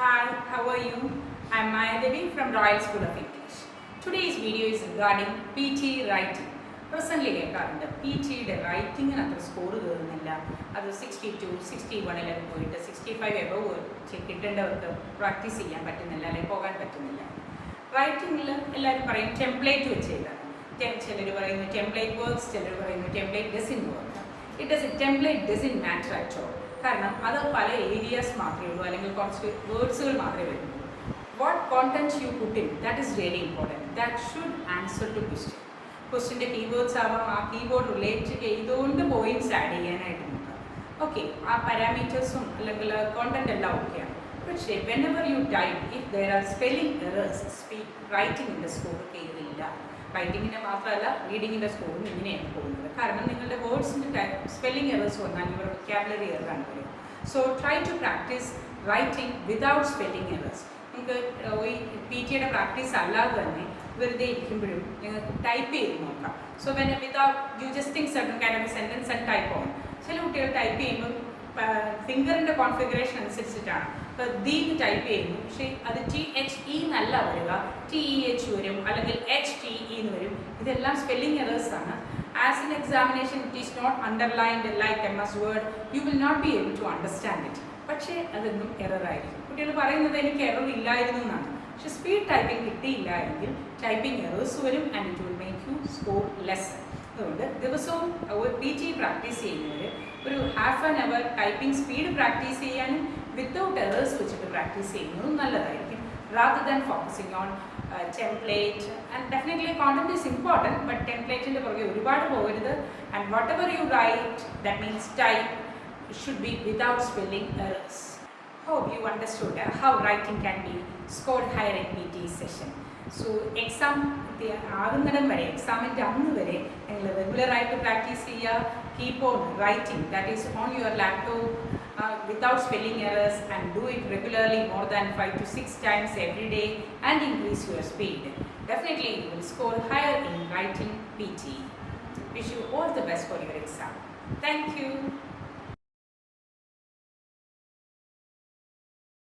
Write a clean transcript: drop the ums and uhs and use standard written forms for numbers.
Hi, how are you? I am Maya Devi from Royal School of English. Today's video is regarding PT writing. Personally, കേൾക്കാറുണ്ട് PTയുടെ റൈറ്റിങ്ങിന് അത്ര score കയറുന്നില്ല, അത് 62, 61 പോയിട്ട് 65 above കിട്ടേണ്ടവർക്ക് practice ചെയ്യാൻ പറ്റുന്നില്ല, അല്ലെങ്കിൽ പോകാൻ പറ്റുന്നില്ല. റൈറ്റിങ്ങിൽ എല്ലാവരും പറയും ടെംപ്ലേറ്റ് വെച്ച് എഴുതാൻ. ചിലർ പറയുന്നു ടെംപ്ലേറ്റ് വർക്ക്സ്, ചിലർ പറയുന്നു template dozen work. Template doesn't matter at all. കാരണം അത് പല ഏരിയാസ് മാത്രമേ ഉള്ളൂ, അല്ലെങ്കിൽ കുറച്ച് വേർഡ്സുകൾ മാത്രമേ വരുള്ളൂ. What content you put in, that is really important. That should answer to question. ക്വസ്റ്റ്യൻ്റെ കീവേഡ്സ് ആവാം, ആ കീബോർഡ് റിലേറ്റ് ചെയ്തുകൊണ്ട് പോയിന്റ്സ് ആഡ് ചെയ്യാനായിട്ട് നോക്കാം. ഓക്കെ, ആ പാരാമീറ്റേഴ്സും അല്ലെങ്കിൽ കോണ്ടന്റ് എല്ലാം ഓക്കെയാണ്. പക്ഷേ whenever you type, if there are spelling errors, റൈറ്റിങ്ങിൻ്റെ സ്കോർ കയറിയില്ല. റൈറ്റിങ്ങിൻ്റെ മാത്രമല്ല, റീഡിങ്ങിൻ്റെ സ്കോറും ഇങ്ങനെയാണ് പോകുന്നത്. കാരണം നിങ്ങളുടെ വേർഡ്സിൻ്റെ സ്പെല്ലിംഗ് എറേഴ്സ് വന്നാൽ നിങ്ങളുടെ വൊക്കാബുലറി എററാണ് വരും. So try to practise writing without spelling errors. നിങ്ങൾക്ക് ഈ PTയുടെ പ്രാക്ടീസ് അല്ലാതെ തന്നെ വെറുതെ ഇരിക്കുമ്പോഴും നിങ്ങൾക്ക് ടൈപ്പ് ചെയ്ത് നോക്കാം. So without you just think certain kind of sentence and type on. ചില കുട്ടികൾ ടൈപ്പ് ചെയ്യുമ്പോൾ ഫിംഗറിൻ്റെ കോൺഫിഗറേഷൻ അനുസരിച്ചിട്ടാണ്. ഇപ്പോൾ ദീന്ന് ടൈപ്പ് ചെയ്യുന്നു, പക്ഷേ അത് THE എന്നല്ല വരിക, TEH വരും, അല്ലെങ്കിൽ HTE എന്ന് വരും. ഇതെല്ലാം സ്പെല്ലിംഗ് എറേഴ്സ് ആണ്. As an examination it is not underlined like MS Word. You will not be able to understand it. പക്ഷേ അതൊന്നും എററായിരിക്കും. കുട്ടികൾ പറയുന്നത് എനിക്ക് എറർ ഇല്ലായിരുന്നു എന്നാണ്. പക്ഷെ സ്പീഡ് ടൈപ്പിംഗ് കിട്ടിയില്ല എങ്കിൽ ടൈപ്പിംഗ് എറേഴ്സ് വരും, and it will make you score less. അതുകൊണ്ട് ദിവസവും PT പ്രാക്ടീസ് ചെയ്യുന്നവർ ഒരു half an hour typing speed practice ചെയ്യാനും വിത്തൗട്ട് എറേഴ്സ് വെച്ചിട്ട് പ്രാക്ടീസ് ചെയ്യുന്നതും നല്ലതായിരിക്കും, rather than focusing on template. And definitely content is important, but templateൻ്റെ പുറകെ ഒരുപാട് പോകരുത്. And whatever you write, that means type, it should be without spelling errors. Hope you understood how writing can be scored higher in PT session. So exam ആകുന്നിടം വരെ, എക്സാമിൻ്റെ അന്ന് വരെ നിങ്ങൾ റെഗുലറായിട്ട് practice ചെയ്യുക. Keep on writing, that is on your laptop without spelling errors, and do it regularly, more than 5 to 6 times every day, and increase your speed. Definitely you will score higher in writing PT. Wish you all the best for your exam. Thank you.